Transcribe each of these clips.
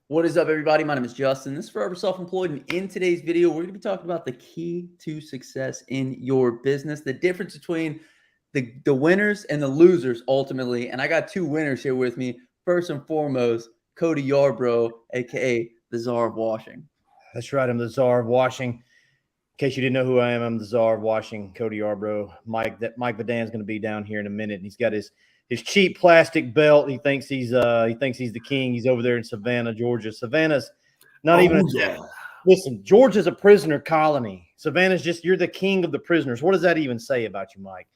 What is up, everybody? My name is Justin. This is Forever Self-Employed, and in today's video, we're going to be talking about the key to success in your business, the difference between the winners and the losers, ultimately. And I got two winners here with me. First and foremost, Cody Yarbrough, aka the Czar of Washing. That's right. I'm the Czar of Washing. In case you didn't know who I am, I'm the Czar of Washing, Cody Yarbrough. Mike Vadan's going to be down here in a minute, and he's got his cheap plastic belt. He thinks he's the king. He's over there in Savannah, Georgia. Savannah's not Listen, Georgia's a prisoner colony. Savannah's just, you're the king of the prisoners. What does that even say about you, Mike?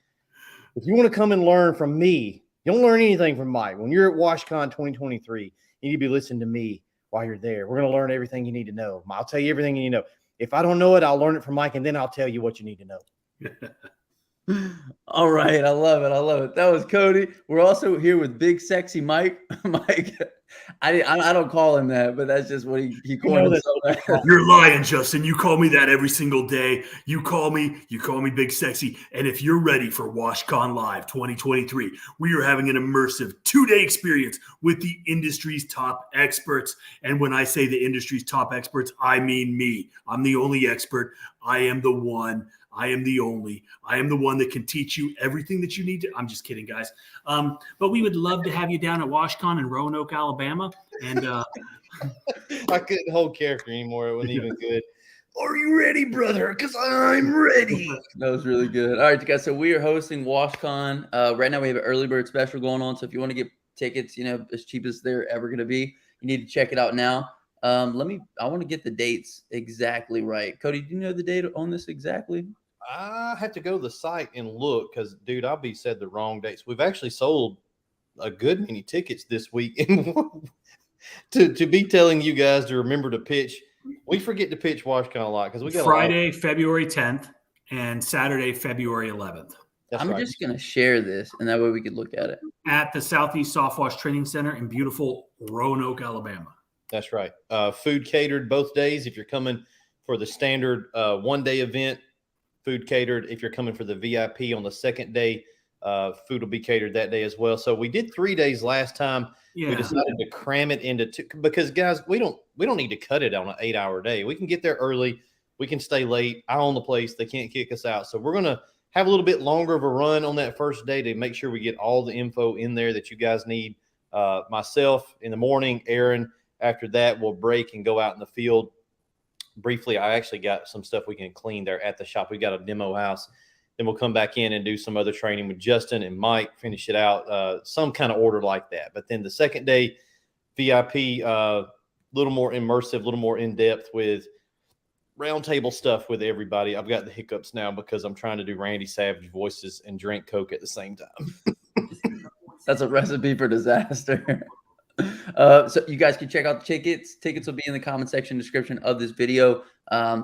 If you want to come and learn from me, you don't learn anything from Mike. When you're at WashCon 2023, you need to be listening to me while you're there. We're going to learn everything you need to know. I'll tell you everything you need to know. If I don't know it, I'll learn it from Mike, and then I'll tell you what you need to know. All right. I love it. I love it. That was Cody. We're also here with Big Sexy Mike. Mike, I don't call him that, but that's just what he called himself. You're lying, Justin. You call me that every single day. You call me Big Sexy. And if you're ready for WashCon Live 2023, we are having an immersive 2-day experience with the industry's top experts. And when I say the industry's top experts, I mean me. I'm the only expert. I am the one. I am the only. I am the one that can teach you everything that you need to. I'm just kidding, guys. But we would love to have you down at WashCon in Roanoke, Alabama. And I couldn't hold character anymore. It wasn't even good. Are you ready, brother? Because I'm ready. That was really good. All right, guys. So we are hosting WashCon. Right now we have an early bird special going on. So if you want to get tickets, as cheap as they're ever going to be, you need to check it out now. I want to get the dates exactly right. Cody, do you know the date on this exactly? I have to go to the site and look because, dude, I'll be said the wrong dates. We've actually sold a good many tickets this week. And to be telling you guys to remember to pitch, we forget to pitch WashCon a lot because we got Friday, February 10th and Saturday, February 11th. I'm just going to share this, and that way we could look at it. At the Southeast Soft Wash Training Center in beautiful Roanoke, Alabama. That's right. Food catered both days. If you're coming for the standard one-day event, food catered. If you're coming for the VIP on the second day, food will be catered that day as well. So we did 3 days last time. Yeah. We decided to cram it into two because, guys, we don't need to cut it on an 8-hour day. We can get there early. We can stay late. I own the place. They can't kick us out. So we're going to have a little bit longer of a run on that first day to make sure we get all the info in there that you guys need. Myself in the morning, Aaron. After that, we'll break and go out in the field. Briefly, I actually got some stuff we can clean there at the shop. We got a demo house. Then we'll come back in and do some other training with Justin and Mike, finish it out, some kind of order like that. But then the second day, VIP, little more immersive, a little more in-depth with roundtable stuff with everybody. I've got the hiccups now because I'm trying to do Randy Savage voices and drink Coke at the same time. That's a recipe for disaster. So you guys can check out the tickets. Tickets will be in the comment section description of this video.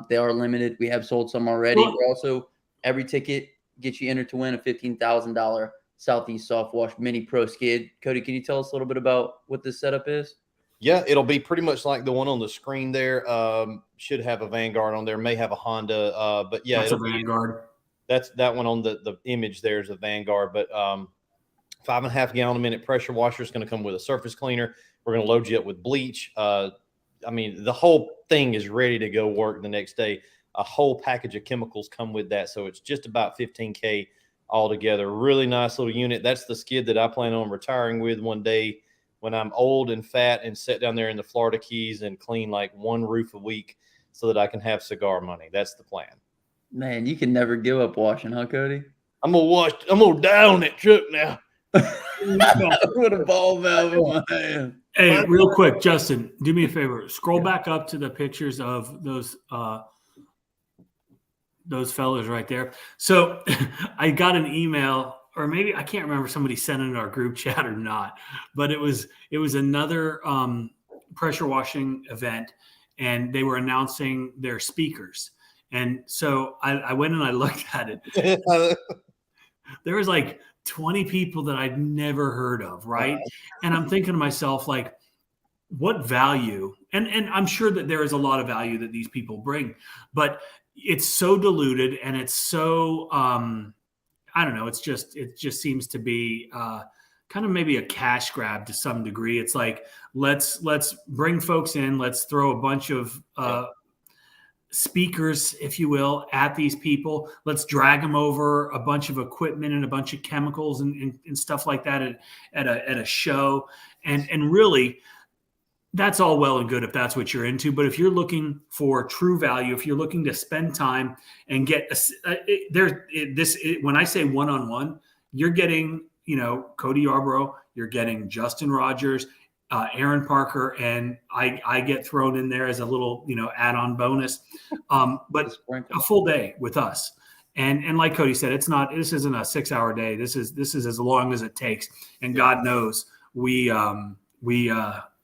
They are limited. We have sold some already. We're also, every ticket gets you entered to win a $15,000 Southeast Soft Wash Mini Pro Skid. Cody, can you tell us a little bit about what this setup is? Yeah, it'll be pretty much like the one on the screen there. Should have a Vanguard on there, may have a Honda. But yeah, that's a Vanguard. That's that one on the image there is a Vanguard. But 5.5 gallon a minute pressure washer is going to come with a surface cleaner. We're going to load you up with bleach. I mean, the whole thing is ready to go work the next day. A whole package of chemicals come with that. So it's just about $15K altogether. Really nice little unit. That's the skid that I plan on retiring with one day when I'm old and fat and sit down there in the Florida Keys and clean like one roof a week so that I can have cigar money. That's the plan. Man, you can never give up washing, huh, Cody? I'm going to down that truck now. What a ball valve in my hand. Hey, real quick, Justin, do me a favor. Scroll back up to the pictures of those fellas right there. So I got an email, or maybe I can't remember, somebody sent it in our group chat or not, but it was another pressure washing event, and they were announcing their speakers. And so I went and I looked at it. There was like 20 people that I'd never heard of, right? And I'm thinking to myself, like, what value? And I'm sure that there is a lot of value that these people bring, but it's so diluted and it's so I don't know. It just seems to be kind of maybe a cash grab to some degree. It's like, let's bring folks in, let's throw a bunch of speakers, if you will, at these people. Let's drag them over a bunch of equipment and a bunch of chemicals and stuff like that at a show. And really, that's all well and good if that's what you're into. But if you're looking for true value, if you're looking to spend time and get when I say one-on-one, you're getting, Cody Yarborough, you're getting Justin Rogers, Aaron Parker, and I get thrown in there as a little, add-on bonus. But a full day with us. And like Cody said, this isn't a 6-hour day. This is as long as it takes. And God knows we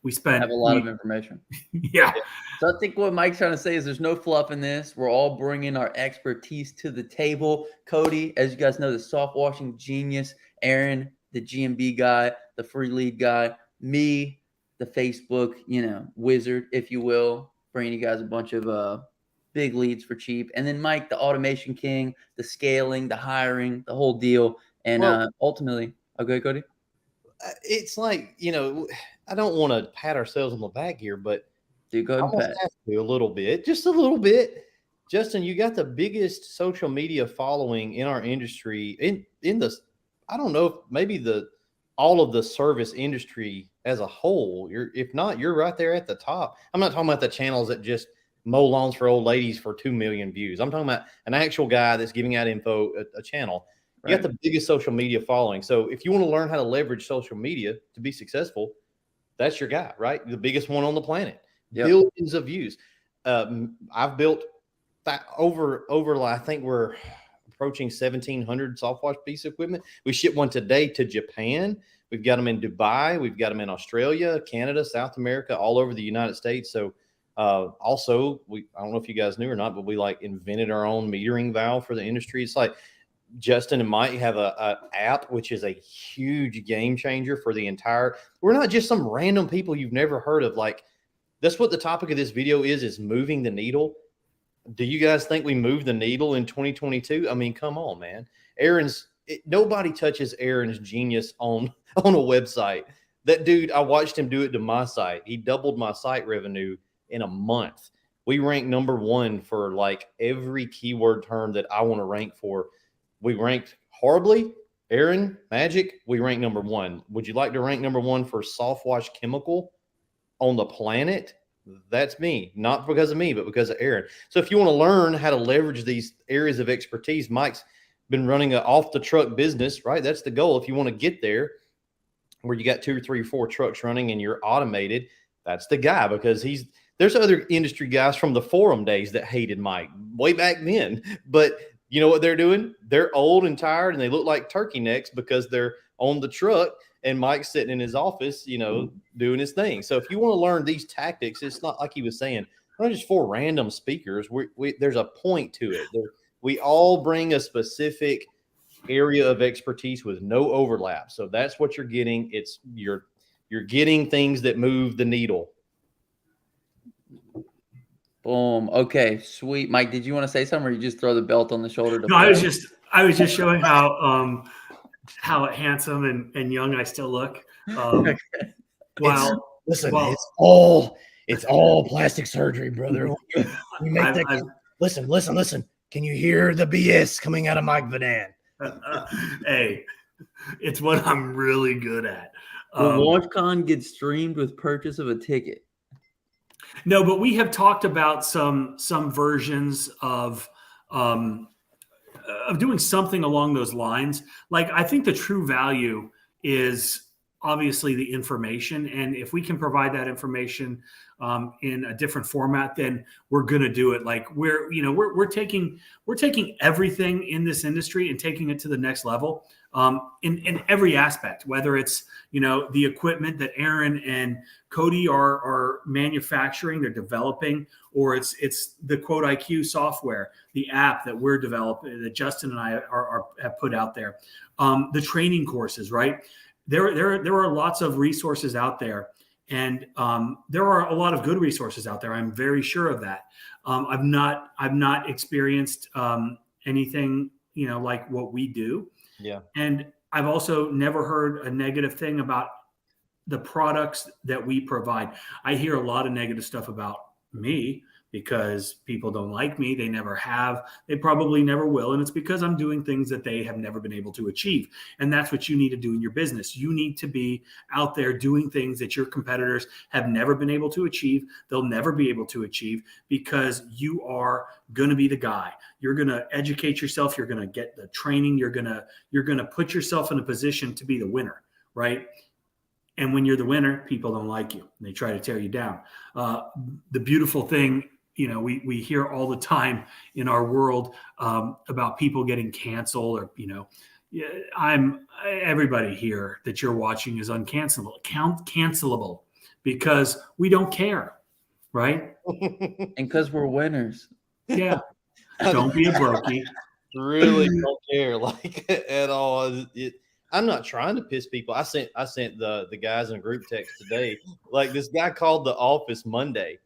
spent have a lot of information. Yeah. So I think what Mike's trying to say is there's no fluff in this. We're all bringing our expertise to the table. Cody, as you guys know, the soft washing genius. Aaron, the GMB guy, the free lead guy. Me, the Facebook, wizard, if you will, bringing you guys a bunch of big leads for cheap. And then Mike, the automation king, the scaling, the hiring, the whole deal. And ultimately, okay, Cody? It's like, I don't want to pat ourselves on the back here, but do go ahead and pat. Have to a little bit, just a little bit. Justin, you got the biggest social media following in our industry, in the, I don't know if maybe all of the service industry as a whole. If not, you're right there at the top. I'm not talking about the channels that just mow lawns for old ladies for 2 million views. I'm talking about an actual guy that's giving out info, a channel. You got the biggest social media following. So if you want to learn how to leverage social media to be successful, that's your guy, right? The biggest one on the planet. Yep. Billions of views. I've built over, I think we're approaching 1,700 soft wash piece of equipment. We ship one today to Japan. We've got them in Dubai. We've got them in Australia, Canada, South America, all over the United States. So also, I don't know if you guys knew or not, but we invented our own metering valve for the industry. It's like Justin and Mike have a app, which is a huge game changer for the entire. We're not just some random people you've never heard of. That's what the topic of this video is moving the needle. Do you guys think we moved the needle in 2022? I mean, come on, man. Nobody touches Aaron's genius on a website. That dude, I watched him do it to my site. He doubled my site revenue in a month. We rank number 1 for every keyword term that I want to rank for. We ranked horribly. Aaron, Magic, we rank number 1. Would you like to rank number 1 for soft wash chemical on the planet? That's me. Not because of me, but because of Aaron. So if you want to learn how to leverage these areas of expertise, Mike's been running an off-the-truck business, right? That's the goal. If you want to get there where you got 2 or 3 or 4 trucks running and you're automated, that's the guy, because there's other industry guys from the forum days that hated Mike way back then. But you know what they're doing? They're old and tired and they look like turkey necks because they're on the truck and Mike's sitting in his office, doing his thing. So if you want to learn these tactics, it's not like he was saying, we're not just 4 random speakers. There's a point to it. We all bring a specific area of expertise with no overlap. So that's what you're getting. You're getting things that move the needle. Boom. Okay, sweet. Mike, did you want to say something, or you just throw the belt on the shoulder? No, I was just showing how handsome and young I still look. It's all plastic surgery, brother. Listen. Can you hear the BS coming out of Mike Vadan? Hey, it's what I'm really good at. WashCon gets streamed with purchase of a ticket. No, but we have talked about some versions of doing something along those lines. I think the true value is obviously the information, and if we can provide that information in a different format, then we're going to do it. We're taking everything in this industry and taking it to the next level in every aspect, whether it's the equipment that Aaron and Cody are manufacturing, they're developing, or it's the Quote IQ software, the app that we're developing, that Justin and I have put out there, the training courses, right? There are lots of resources out there, and there are a lot of good resources out there. I'm very sure of that. I've not experienced anything like what we do. Yeah. And I've also never heard a negative thing about the products that we provide. I hear a lot of negative stuff about me because people don't like me. They never have. They probably never will. And it's because I'm doing things that they have never been able to achieve. And that's what you need to do in your business. You need to be out there doing things that your competitors have never been able to achieve. They'll never be able to achieve because you are going to be the guy. You're going to educate yourself. You're going to get the training. You're going to put yourself in a position to be the winner, right? And when you're the winner, people don't like you. They try to tear you down. The beautiful thing, we hear all the time in our world about people getting canceled or, everybody here that you're watching is cancelable because we don't care, right? And because we're winners. Yeah. Don't be a brokey. Really don't care at all. I'm not trying to piss people. I sent the guys in a group text today. Like this guy called the office Monday,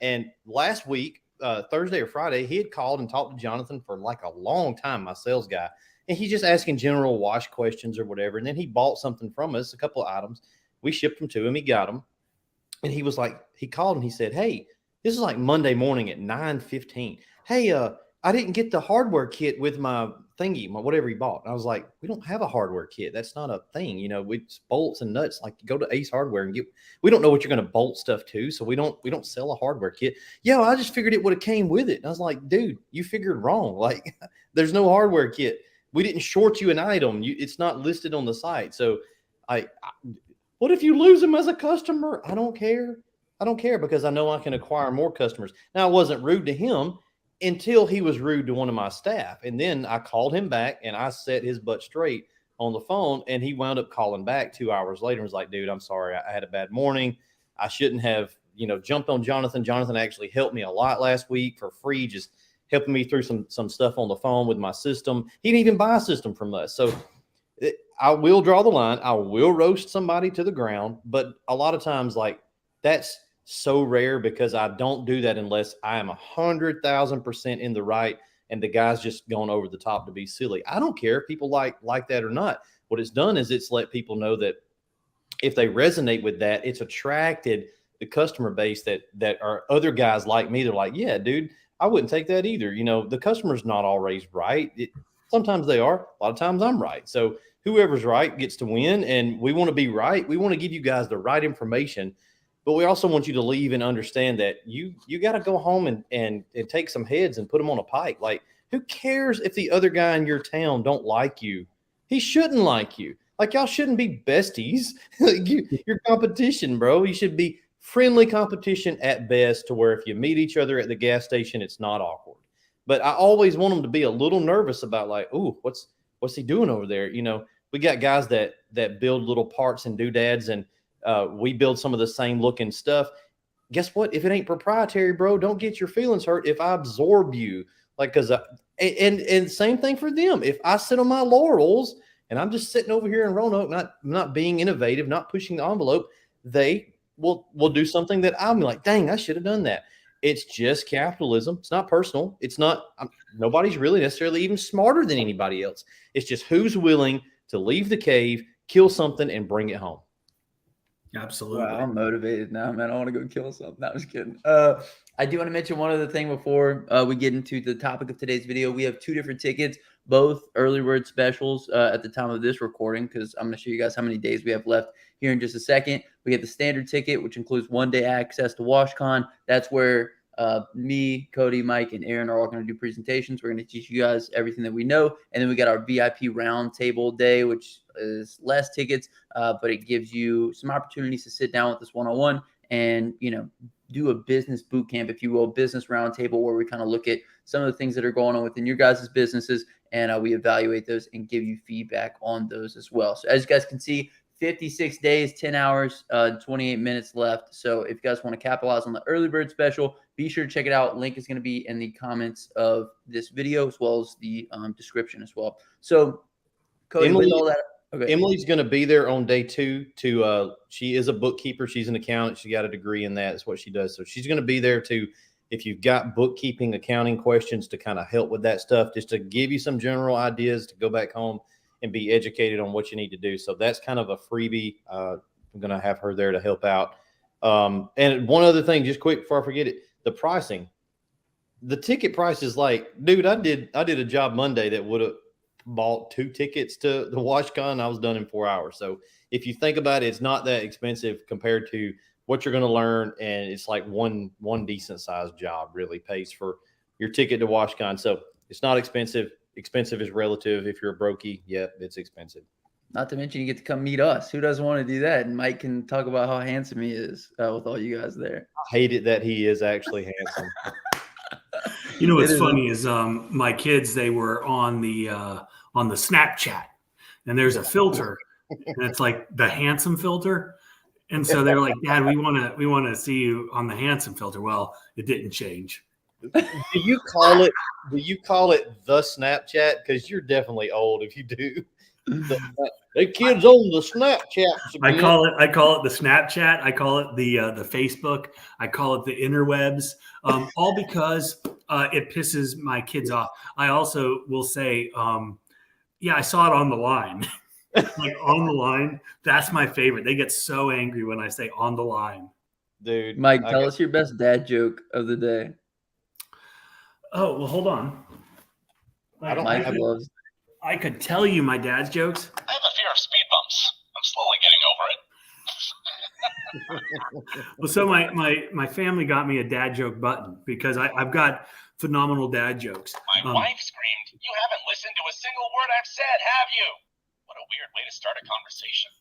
and last week, Thursday or Friday, he had called and talked to Jonathan for like a long time, my sales guy, and he's just asking general wash questions or whatever. And then he bought something from us, a couple of items. We shipped them to him. He got them, and he was like, he called and he said, "Hey, this is like Monday morning at 9:15. Hey, I didn't get the hardware kit with my thingy, whatever he bought." And I was like, we don't have a hardware kit. That's not a thing. It's bolts and nuts. Like go to Ace Hardware and we don't know what you're going to bolt stuff to. So we don't sell a hardware kit. Yeah, I just figured it would have came with it. And I was like, dude, you figured wrong. Like there's no hardware kit. We didn't short you an item. It's not listed on the site. So what if you lose them as a customer? I don't care. Because I know I can acquire more customers. Now I wasn't rude to him until he was rude to one of my staff. And then I called him back and I set his butt straight on the phone, and he wound up calling back 2 hours later and was like, dude, I'm sorry. I had a bad morning. I shouldn't have, jumped on Jonathan. Jonathan actually helped me a lot last week for free, just helping me through some stuff on the phone with my system. He didn't even buy a system from us. So I will draw the line. I will roast somebody to the ground, but a lot of times like that's so rare because I don't do that unless I am 100,000% in the right and the guy's just going over the top to be silly. I don't care if people like that or not. What it's done is it's let people know that if they resonate with that, it's attracted the customer base that are other guys like me. They're like, yeah, dude, I wouldn't take that either. The customer's not always right. Sometimes they are. A lot of times I'm right. So whoever's right gets to win, and we want to be right. We want to give you guys the right information. But we also want you to leave and understand that you got to go home and take some heads and put them on a pike. Like, who cares if the other guy in your town don't like you? He shouldn't like you. Like, y'all shouldn't be besties. You're competition, bro. You should be friendly competition at best, to where if you meet each other at the gas station, it's not awkward. But I always want them to be a little nervous about like, ooh, what's he doing over there? We got guys that build little parts and doodads, and we build some of the same looking stuff. Guess what? If it ain't proprietary, bro, don't get your feelings hurt if I absorb you. Like, because and same thing for them. If I sit on my laurels and I'm just sitting over here in Roanoke, not being innovative, not pushing the envelope, they will do something that I'm like, dang, I should have done that. It's just capitalism. It's not personal. It's not. Nobody's really necessarily even smarter than anybody else. It's just who's willing to leave the cave, kill something, and bring it home. Absolutely. Wow, I'm motivated now, man. I want to go kill something. No, I'm just kidding. I do want to mention one other thing before we get into the topic of today's video. We have 2 different tickets, both early bird specials at the time of this recording, because I'm going to show you guys how many days we have left here in just a second. We get the standard ticket, which includes 1-day access to WashCon. That's where me, Cody, Mike, and Aaron are all going to do presentations. We're going to teach you guys everything that we know. And then we got our VIP roundtable day, which is less tickets, but it gives you some opportunities to sit down with us one-on-one and, do a business boot camp, if you will, business roundtable, where we kind of look at some of the things that are going on within your guys' businesses, and we evaluate those and give you feedback on those as well. So as you guys can see, 56 days, 10 hours, 28 minutes left. So if you guys want to capitalize on the early bird special, be sure to check it out. Link is going to be in the comments of this video, as well as the description as well. So Cody, with all that. Okay. Emily's going to be there on day 2 she is a bookkeeper. She's an accountant. She got a degree in that. That's what she does. So she's going to be there to, if you've got bookkeeping, accounting questions, to kind of help with that stuff, just to give you some general ideas to go back home and be educated on what you need to do. So that's kind of a freebie. I'm going to have her there to help out. And one other thing, just quick before I forget it, the pricing. The ticket price is like, dude, I did a job Monday that would have bought 2 tickets to the WashCon. I was done in 4 hours. So if you think about it, it's not that expensive compared to what you're going to learn. And it's like one decent sized job really pays for your ticket to WashCon. So it's not expensive. Expensive is relative. If you're a brokey, yeah, it's expensive. Not to mention you get to come meet us. Who doesn't want to do that? And Mike can talk about how handsome he is with all you guys there. I hate it that he is actually handsome. You know what's funny is my kids, they were on the Snapchat, and there's a filter, and it's like the handsome filter. And so they're like, Dad, we want to see you on the handsome filter. Well, it didn't change. Do you call it the Snapchat? Because you're definitely old if you do. The kids on the Snapchat. I call it the Snapchat. I call it the Facebook. I call it the interwebs. All because it pisses my kids off. I also will say, yeah, I saw it on the line. Like on the line. That's my favorite. They get so angry when I say on the line. Dude, Mike, tell us your best dad joke of the day. Oh, well, hold on. I could tell you my dad's jokes. I have a fear of speed bumps. I'm slowly getting over it. Well, so my family got me a dad joke button because I've got phenomenal dad jokes. My wife screamed, "You haven't listened to a single word I've said, have you?" What a weird way to start a conversation.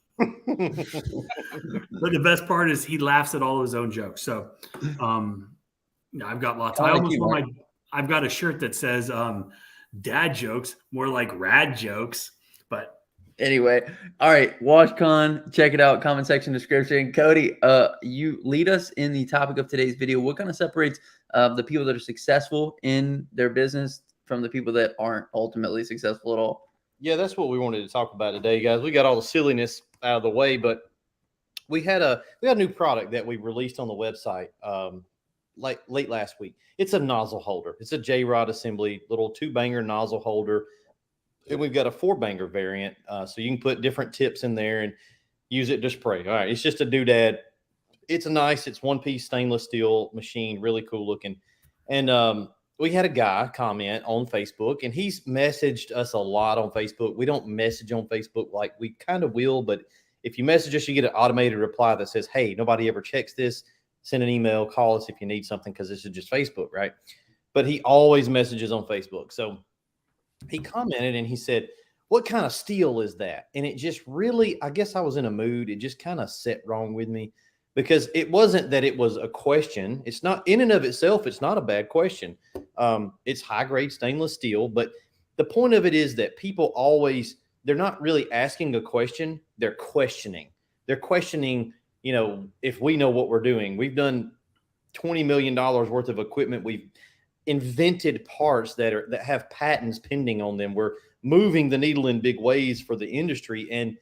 But the best part is he laughs at all of his own jokes. So I've got lots. I've got a shirt that says dad jokes, more like rad jokes. But anyway, all right, WashCon, check it out, comment section description. Cody, you lead us in the topic of today's video. What kind of separates the people that are successful in their business from the people that aren't ultimately successful at all? Yeah, that's what we wanted to talk about today, guys. We got all the silliness out of the way, but we had a new product that we released on the website like late last week. It's a nozzle holder. It's a J-Rod assembly, little 2-banger nozzle holder. And we've got a 4-banger variant, so you can put different tips in there and use it to spray. All right, it's just a doodad. It's it's 1-piece stainless steel machine, really cool looking. And we had a guy comment on Facebook, and he's messaged us a lot on Facebook. We don't message on Facebook like we kind of will, but if you message us, you get an automated reply that says, "Hey, nobody ever checks this. Send an email, call us if you need something," because this is just Facebook, right? But he always messages on Facebook. So he commented and he said, "What kind of steel is that?" And it just really, I guess I was in a mood. It just kind of set wrong with me because it wasn't that it was a question. It's not in and of itself. It's not a bad question. It's high grade stainless steel. But the point of it is that people they're not really asking a question. They're questioning. They're questioning, if we know what we're doing. We've done $20 million worth of equipment. We've invented parts that have patents pending on them. We're moving the needle in big ways for the industry. And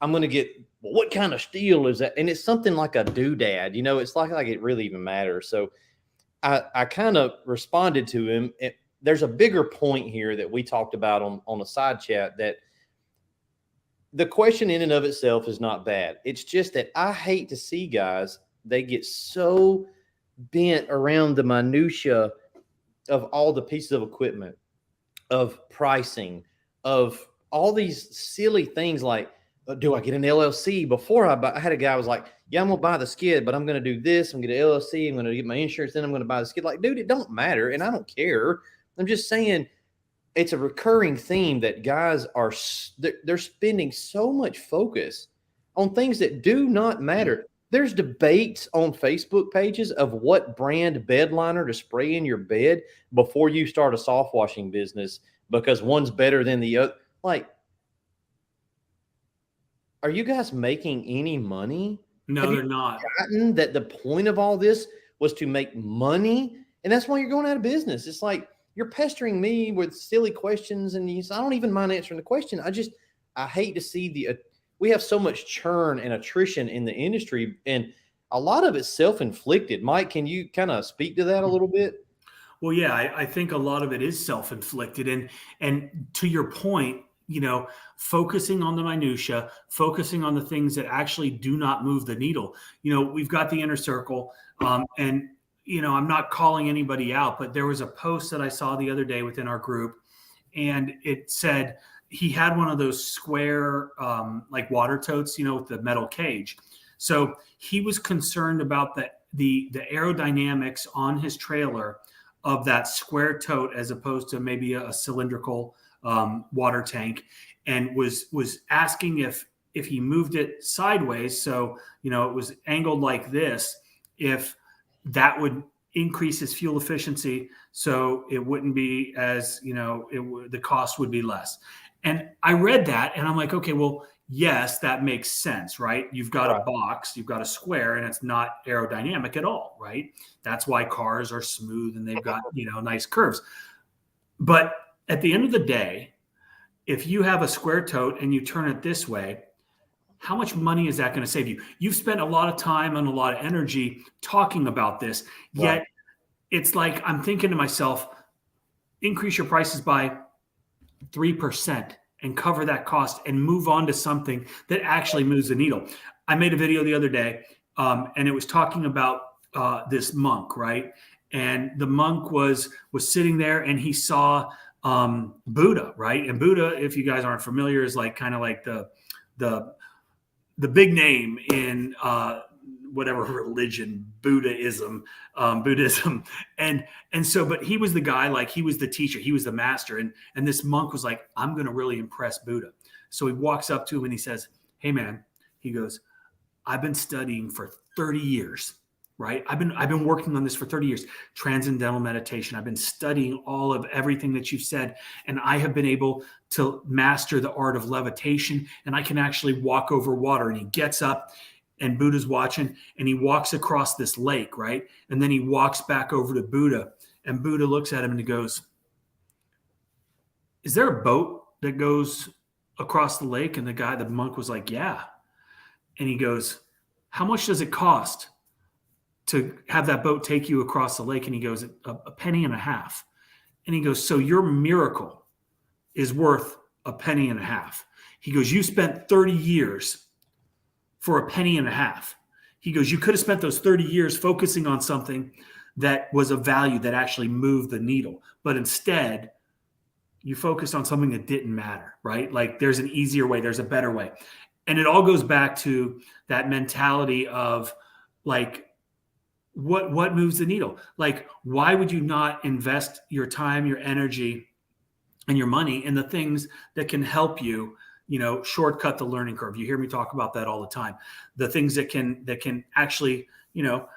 I'm going to get, well, what kind of steel is that? And it's something like a doodad, it's like it really even matters. So I kind of responded to him. There's a bigger point here that we talked about on a side chat, that the question in and of itself is not bad. It's just that I hate to see guys, they get so bent around the minutia of all the pieces of equipment, of pricing, of all these silly things like, do I get an LLC before I buy? I had a guy who was like, yeah, I'm going to buy the skid, but I'm going to do this. I'm going to get an LLC. I'm going to get my insurance. Then I'm going to buy the skid. Like, dude, it don't matter. And I don't care. I'm just saying it's a recurring theme that guys they're spending so much focus on things that do not matter. There's debates on Facebook pages of what brand bed liner to spray in your bed before you start a soft washing business because one's better than the other. Like, are you guys making any money? No, they're not. Forgotten that the point of all this was to make money, and that's why you're going out of business. It's like you're pestering me with silly questions, and I don't even mind answering the question. I hate to see we have so much churn and attrition in the industry, and a lot of it's self-inflicted. Mike, can you kind of speak to that a little bit? Well, yeah, I think a lot of it is self-inflicted, and to your point, focusing on the minutia, focusing on the things that actually do not move the needle. We've got the inner circle, and I'm not calling anybody out, but there was a post that I saw the other day within our group, and it said he had one of those square like water totes, with the metal cage. So he was concerned about the aerodynamics on his trailer of that square tote as opposed to maybe a cylindrical water tank, and was asking if he moved it sideways, so it was angled like this, if that would increase his fuel efficiency, so it wouldn't be as the cost would be less. And I read that and I'm like, okay, well, yes, that makes sense, right? You've got a box, you've got a square, and it's not aerodynamic at all, right? That's why cars are smooth and they've got nice curves. But at the end of the day, if you have a square tote and you turn it this way, how much money is that going to save you? You've spent a lot of time and a lot of energy talking about this, yet it's like I'm thinking to myself, increase your prices by 3% and cover that cost and move on to something that actually moves the needle. I made a video the other day, and it was talking about this monk, right? And the monk was sitting there and he saw Buddha, right? And Buddha, if you guys aren't familiar, is like kind of like the big name in whatever religion, Buddhism. And so, but he was the guy, like he was the teacher, he was the master. And this monk was like, I'm going to really impress Buddha. So he walks up to him and he says, hey man, he goes, I've been studying for 30 years, right? I've been working on this for 30 years, transcendental meditation. I've been studying all of everything that you've said. And I have been able to master the art of levitation, and I can actually walk over water. And he gets up, and Buddha's watching, and he walks across this lake, right? And then he walks back over to Buddha, and Buddha looks at him and he goes, is there a boat that goes across the lake? And the monk was like, yeah. And he goes, how much does it cost to have that boat take you across the lake? And he goes, a penny and a half. And he goes, so your miracle is worth a penny and a half. He goes, you spent 30 years for a penny and a half. He goes, you could have spent those 30 years focusing on something that was of value, that actually moved the needle. But instead, you focused on something that didn't matter, right? Like there's an easier way, there's a better way. And it all goes back to that mentality of like, what moves the needle? Like, why would you not invest your time, your energy, and your money in the things that can help you, shortcut the learning curve? You hear me talk about that all the time. The things that can actually,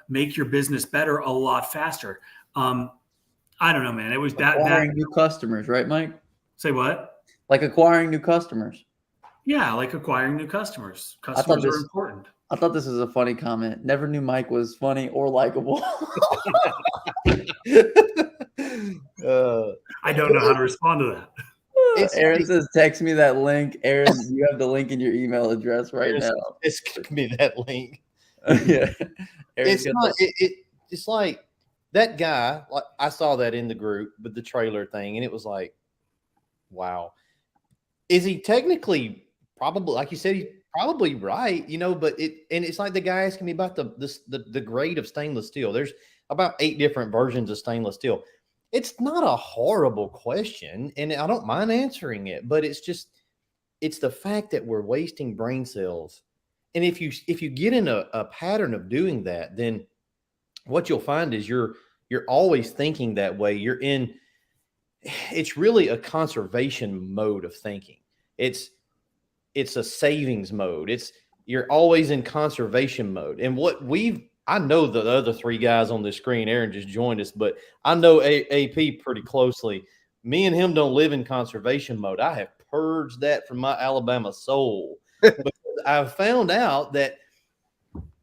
make your business better a lot faster. I don't know, man. It was acquiring new customers, right, Mike? Say what? Like acquiring new customers. Yeah, like acquiring new customers. Customers are important. I thought this was a funny comment. Never knew Mike was funny or likable. I don't know how to respond to that. Aaron says, text me that link. Aaron, you have the link in your email address right now. It's going to be that link. Yeah. It's not, it's like that guy, like I saw that in the group with the trailer thing, and it was like, wow. Is he technically probably, like you said, he's probably right, but it's like the guy asking me about the grade of stainless steel. There's about 8 different versions of stainless steel. It's not a horrible question, and I don't mind answering it, but it's the fact that we're wasting brain cells. And if you get in a pattern of doing that, then what you'll find is you're always thinking that way. It's really a conservation mode of thinking. It's a savings mode. You're always in conservation mode. And I know the other 3 guys on the screen, Aaron just joined us, but I know AP pretty closely. Me and him don't live in conservation mode. I have purged that from my Alabama soul. Because I've found out that,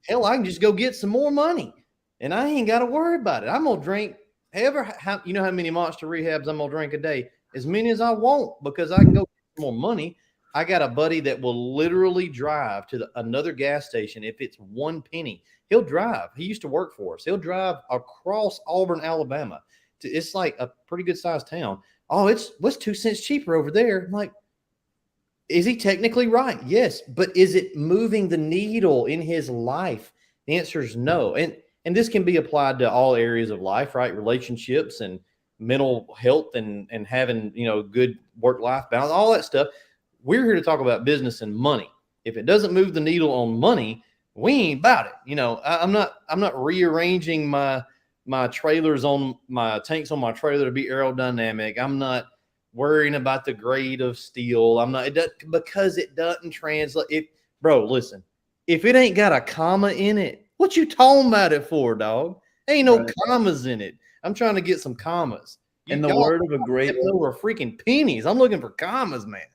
hell, I can just go get some more money and I ain't got to worry about it. I'm going to drink how many Monster Rehabs I'm going to drink a day? As many as I want, because I can go get more money. I got a buddy that will literally drive to another gas station. If it's 1 penny, he'll drive. He used to work for us. He'll drive across Auburn, Alabama. It's like a pretty good sized town. Oh, what's 2 cents cheaper over there? I'm like, Is he technically right? Yes. But is it moving the needle in his life? The answer is no. And this can be applied to all areas of life, right? Relationships and mental health and having, good work-life balance, all that stuff. We're here to talk about business and money. If it doesn't move the needle on money, we ain't about it. I'm not rearranging my trailers on my tanks on my trailer to be aerodynamic. I'm not worrying about the grade of steel. I'm not because it doesn't translate. Bro, listen, if it ain't got a comma in it, what you talking about it for, dog? Ain't no commas in it. I'm trying to get some commas. In the word of a great over freaking pennies. I'm looking for commas, man.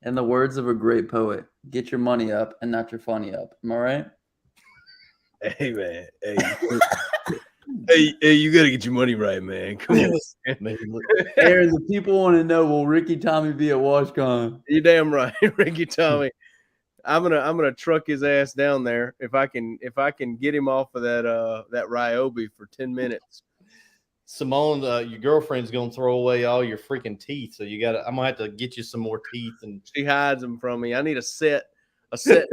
In the words of a great poet, get your money up and not your funny up. Am I right? Hey, man. Hey, you got to get your money right, man. Come on. Aaron, the people want to know, will Ricky Tommy be at WashCon? You're damn right, Ricky Tommy. I'm gonna truck his ass down there if I can get him off of that Ryobi for 10 minutes. Simone, your girlfriend's gonna throw away all your freaking teeth, so I'm gonna have to get you some more teeth. And she hides them from me. I need a set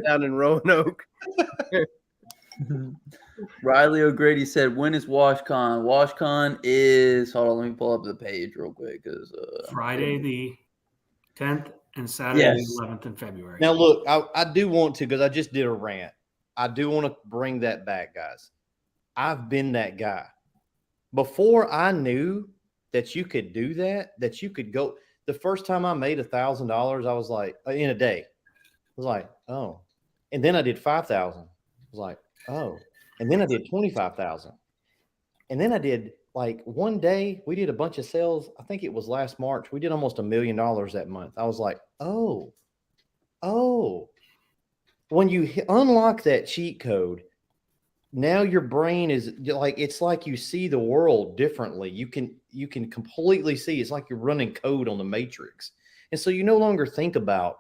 down in Roanoke. Riley O'Grady said, when is WashCon? WashCon is, hold on, let me pull up the page real quick. Friday the 10th and Saturday the 11th in February. Now, look, I do want to, because I just did a rant. I do want to bring that back, guys. I've been that guy. Before I knew that you could do that you could go. The first time I made $1,000, I was like, in a day, I was like, oh. And then I did 5,000. I was like, oh. And then I did 25,000. And then I did, like, one day we did a bunch of sales. I think it was last March. We did almost $1 million that month. I was like, oh. When you unlock that cheat code, now your brain is like, it's like you see the world differently. You can completely see. It's like you're running code on the Matrix. And so you no longer think about,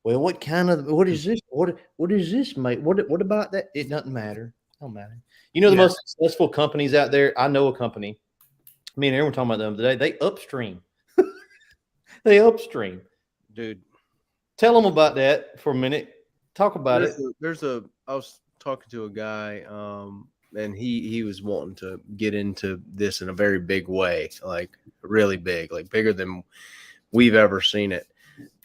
well, what is this? What is this, mate? What about that? It doesn't matter. It don't matter. The most successful companies out there, I know a company. Me and Aaron were talking about them today. They upstream. They upstream. Dude. Tell them about that for a minute. Talk about it. I was talking to a guy, and he was wanting to get into this in a very big way, like really big, like bigger than we've ever seen it.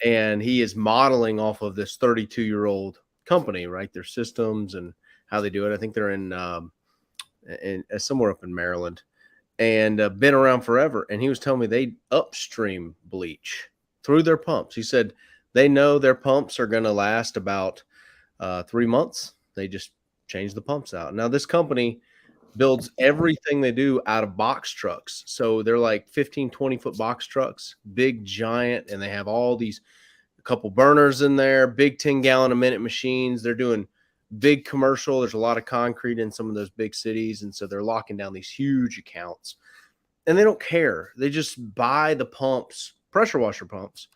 And he is modeling off of this 32-year-old company, right? Their systems and how they do it. I think they're in somewhere up in Maryland, and been around forever. And he was telling me they upstream bleach through their pumps. He said they know their pumps are going to last about 3 months. They just change the pumps out. Now, this company builds everything they do out of box trucks. So they're like 15, 20-foot box trucks, big, giant, and they have all these couple burners in there, big 10-gallon-a-minute machines. They're doing big commercial. There's a lot of concrete in some of those big cities, and so they're locking down these huge accounts. And they don't care. They just buy the pumps, pressure washer pumps,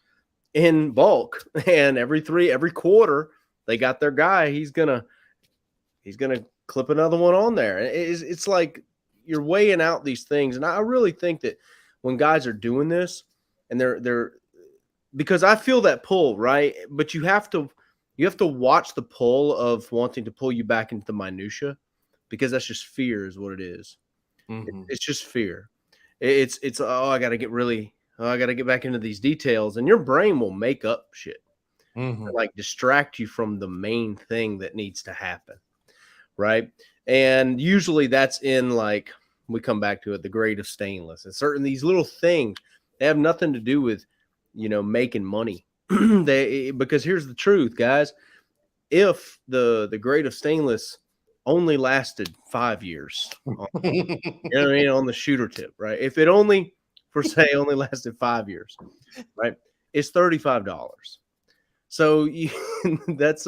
in bulk. And every quarter, they got their guy. He's gonna clip another one on there. It's like you're weighing out these things. And I really think that when guys are doing this, and they're because I feel that pull, right? But you have to watch the pull of wanting to pull you back into the minutia, because that's just fear is what it is. Mm-hmm. It's just fear. It's I got to get back into these details, and your brain will make up shit. Mm-hmm. To, like, distract you from the main thing that needs to happen. Right. And usually that's in, like, we come back to it, the grade of stainless, and these little things, they have nothing to do with, making money. Because here's the truth, guys. If the grade of stainless only lasted 5 years, on the shooter tip, right? If it only lasted 5 years, right? It's $35. So that's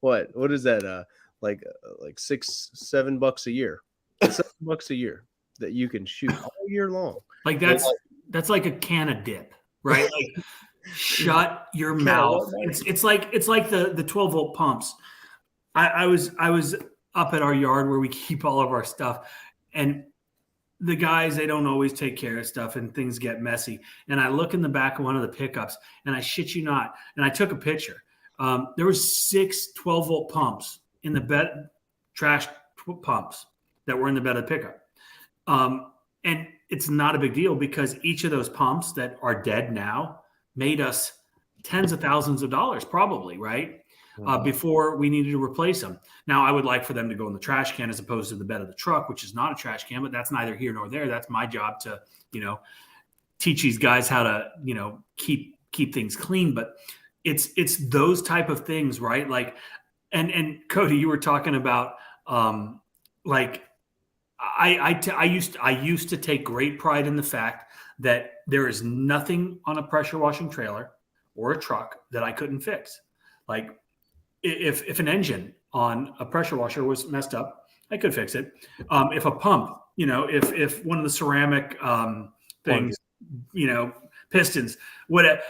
what is that? Like $6-7 a year, $7 a year that you can shoot all year long. Like that's like a can of dip, right? Like shut your mouth. It's like the 12-volt pumps. I was up at our yard where we keep all of our stuff, and the guys, they don't always take care of stuff and things get messy. And I look in the back of one of the pickups, and I shit you not, and I took a picture. There was 6 12-volt pumps in the bed, trash pumps that were in the bed of the pickup. And it's not a big deal because each of those pumps that are dead now made us tens of thousands of dollars probably, right? Before we needed to replace them. Now, I would like for them to go in the trash can as opposed to the bed of the truck, which is not a trash can, but that's neither here nor there. That's my job to, teach these guys how to, keep things clean. But it's those type of things, right? Like, and Cody, you were talking about, I used to take great pride in the fact that there is nothing on a pressure washing trailer or a truck that I couldn't fix. Like, if an engine on a pressure washer was messed up, I could fix it. If a pump, if one of the ceramic things, pistons, whatever,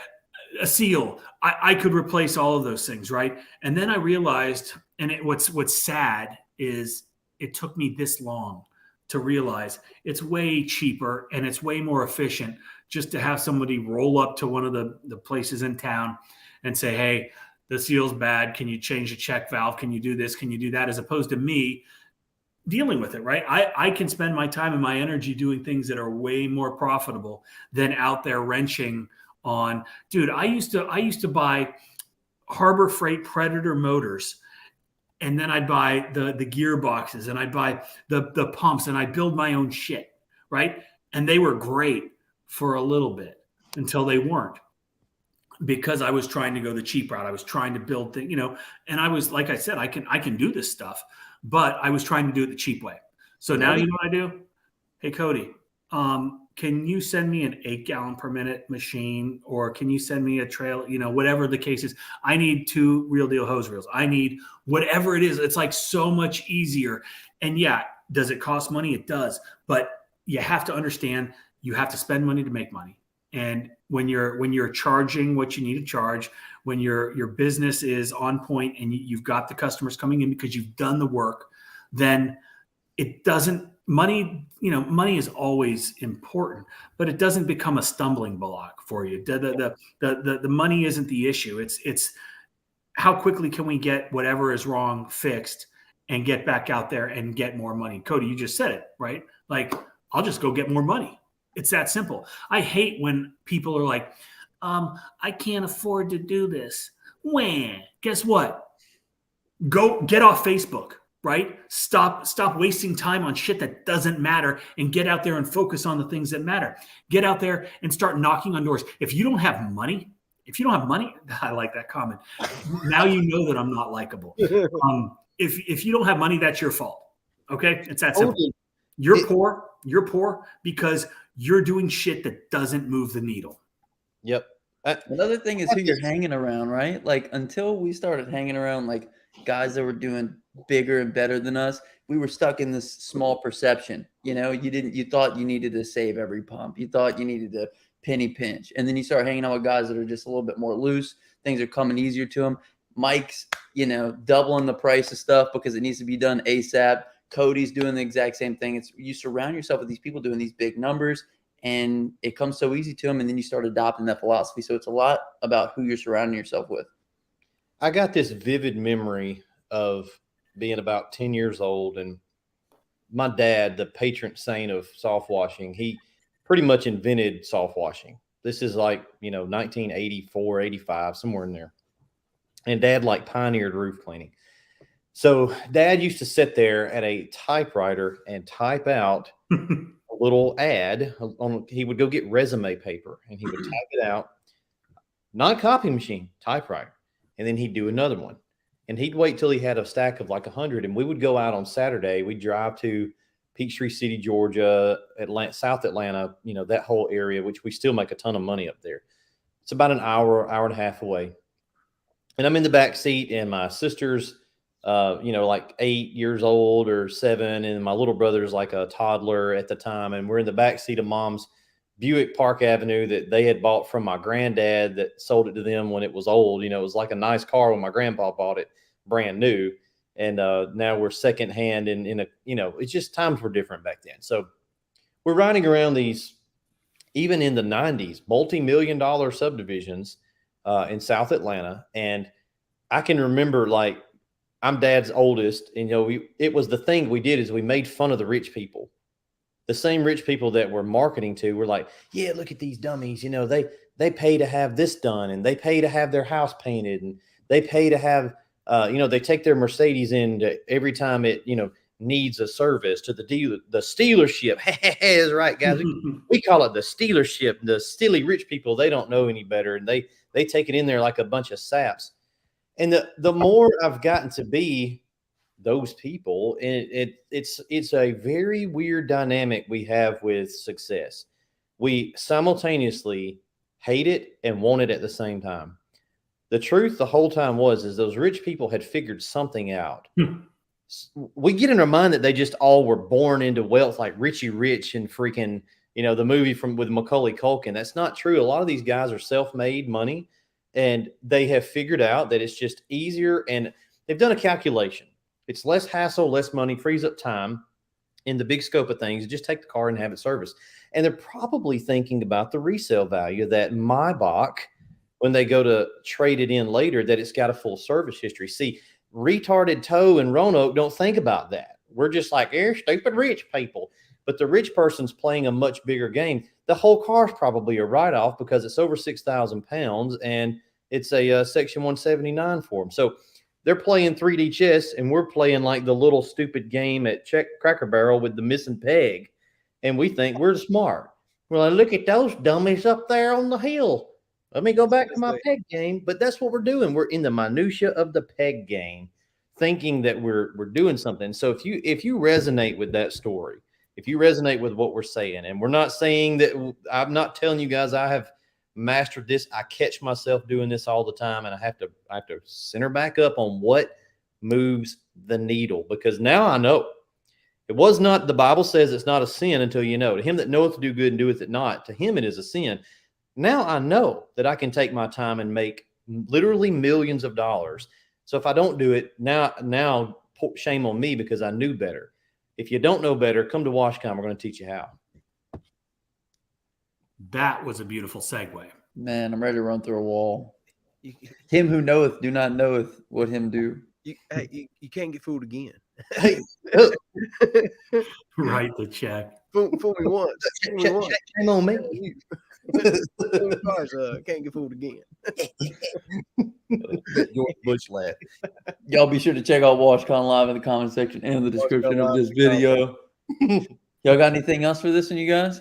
a seal, I could replace all of those things, right? And then I realized, and what's sad is it took me this long to realize it's way cheaper and it's way more efficient just to have somebody roll up to one of the places in town and say, hey, the seal's bad. Can you change the check valve? Can you do this? Can you do that? As opposed to me dealing with it, right? I can spend my time and my energy doing things that are way more profitable than out there wrenching on. Dude, I used to buy Harbor Freight Predator motors, and then I'd buy the gearboxes, and I'd buy the pumps, and I'd build my own shit, right? And they were great for a little bit until they weren't. Because I was trying to go the cheap route. I was trying to build things, and I was, like I said, I can do this stuff, but I was trying to do it the cheap way. So now you know what I do? Hey, Cody, can you send me an 8 gallon per minute machine, or can you send me a trail, whatever the case is. I need 2 Real Deal hose reels. I need whatever it is. It's like so much easier. And yeah, does it cost money? It does. But you have to understand, you have to spend money to make money. And when you're charging what you need to charge, when your business is on point and you've got the customers coming in because you've done the work, then it doesn't money is always important, but it doesn't become a stumbling block for you. The money isn't the issue. It's how quickly can we get whatever is wrong fixed and get back out there and get more money. Cody, you just said it, right? Like, I'll just go get more money. It's that simple. I hate when people are like, I can't afford to do this. When? Guess what? Go get off Facebook, right? Stop wasting time on shit that doesn't matter and get out there and focus on the things that matter. Get out there and start knocking on doors. If you don't have money, I like that comment. Now you know that I'm not likable. If you don't have money, that's your fault. Okay? It's that simple. You're poor because you're doing shit that doesn't move the needle. Yep. Another thing is who you're hanging around, right? Like, until we started hanging around like guys that were doing bigger and better than us, we were stuck in this small perception. You thought you needed to save every pump. You thought you needed to penny pinch. And then you start hanging out with guys that are just a little bit more loose. Things are coming easier to them. Mike's, doubling the price of stuff because it needs to be done ASAP. Cody's doing the exact same thing. You surround yourself with these people doing these big numbers, and it comes so easy to them, and then you start adopting that philosophy. So it's a lot about who you're surrounding yourself with. I got this vivid memory of being about 10 years old, and my dad, the patron saint of soft washing, he pretty much invented soft washing. This is like, 1984, 85, somewhere in there. And Dad pioneered roof cleaning. So Dad used to sit there at a typewriter and type out a little ad. He would go get resume paper and he would type it out, not copy machine, typewriter. And then he'd do another one. And he'd wait till he had a stack of 100. And we would go out on Saturday. We'd drive to Peachtree City, Georgia, South Atlanta, that whole area, which we still make a ton of money up there. It's about an hour and a half away. And I'm in the back seat, and my sister's 8 years old or 7, and my little brother's like a toddler at the time, and we're in the back seat of Mom's Buick Park Avenue that they had bought from my granddad that sold it to them when it was old. It was like a nice car when my grandpa bought it brand new, and now we're secondhand, and it's just times were different back then. So we're riding around these, even in the 90s, multi-million-dollar subdivisions in South Atlanta. And I can remember, like, I'm dad's oldest, and it was the thing we did is we made fun of the rich people. The same rich people that we're marketing to were like, yeah, look at these dummies. They pay to have this done, and they pay to have their house painted, and they pay to have, they take their Mercedes in every time it, needs a service to the dealer, the stealership. That's right, guys. We call it the stealership. The silly rich people, they don't know any better, and they take it in there like a bunch of saps. And the more I've gotten to be those people, and it's a very weird dynamic we have with success. We simultaneously hate it and want it at the same time. The truth the whole time is those rich people had figured something out. We get in our mind that they just all were born into wealth, like Richie Rich and freaking, the movie with Macaulay Culkin. That's not true. A lot of these guys are self-made money, and they have figured out that it's just easier, and they've done a calculation. It's less hassle, less money, frees up time in the big scope of things. You just take the car and have it serviced. And they're probably thinking about the resale value that Maybach, when they go to trade it in later, that it's got a full service history. See, retarded Toe and Roanoke don't think about that. We're just like, stupid rich people. But the rich person's playing a much bigger game. The whole car's probably a write-off because it's over 6,000 pounds and it's a Section 179 for them. So they're playing 3D chess, and we're playing like the little stupid game at Cracker Barrel with the missing peg. And we think we're smart. We're like, look at those dummies up there on the hill. Let me go back to my peg game. But that's what we're doing. We're in the minutia of the peg game, thinking that we're doing something. So if you resonate with that story, if you resonate with what we're saying, and we're not saying that, I'm not telling you guys I have mastered this. I catch myself doing this all the time, and I have to center back up on what moves the needle, because now I know. It was not, the Bible says it's not a sin until you know. To him that knoweth to do good and doeth it not, to him it is a sin. Now I know that I can take my time and make literally millions of dollars. So if I don't do it, now shame on me because I knew better. If you don't know better, come to WashCon. We're going to teach you how. That was a beautiful segue. Man, I'm ready to run through a wall. Him who knoweth, do not knoweth what him do. You can't get fooled again. Write the check. Fool me once. Shame on me. Can't get fooled again. George Bush laugh. Y'all be sure to check out WashCon Live in the comment section and the description of this video. Y'all got anything else for this one, you guys?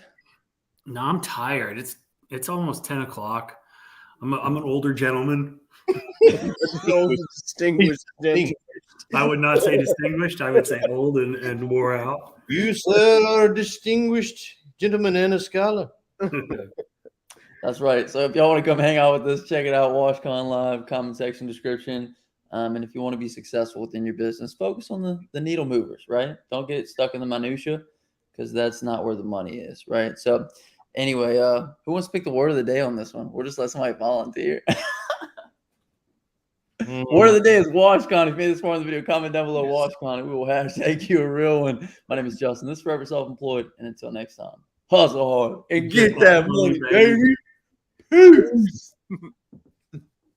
No, I'm tired. It's almost 10 o'clock. I'm an older gentleman. Distinguished. I would not say distinguished. I would say old and wore out. You, sir, are a distinguished gentleman and a scholar. That's right. So if y'all want to come hang out with us, check it out. WashCon Live, comment section, description. And if you want to be successful within your business, focus on the needle movers, right? Don't get stuck in the minutia, because that's not where the money is, right? So anyway, who wants to pick the word of the day on this one? We'll just let somebody volunteer. Word of the day is WashCon. If you made this far in the video, comment down below WashCon, and we will hashtag you a real one. My name is Justin. This is Forever Self-Employed. And until next time, hustle hard and get that money, baby. Peace.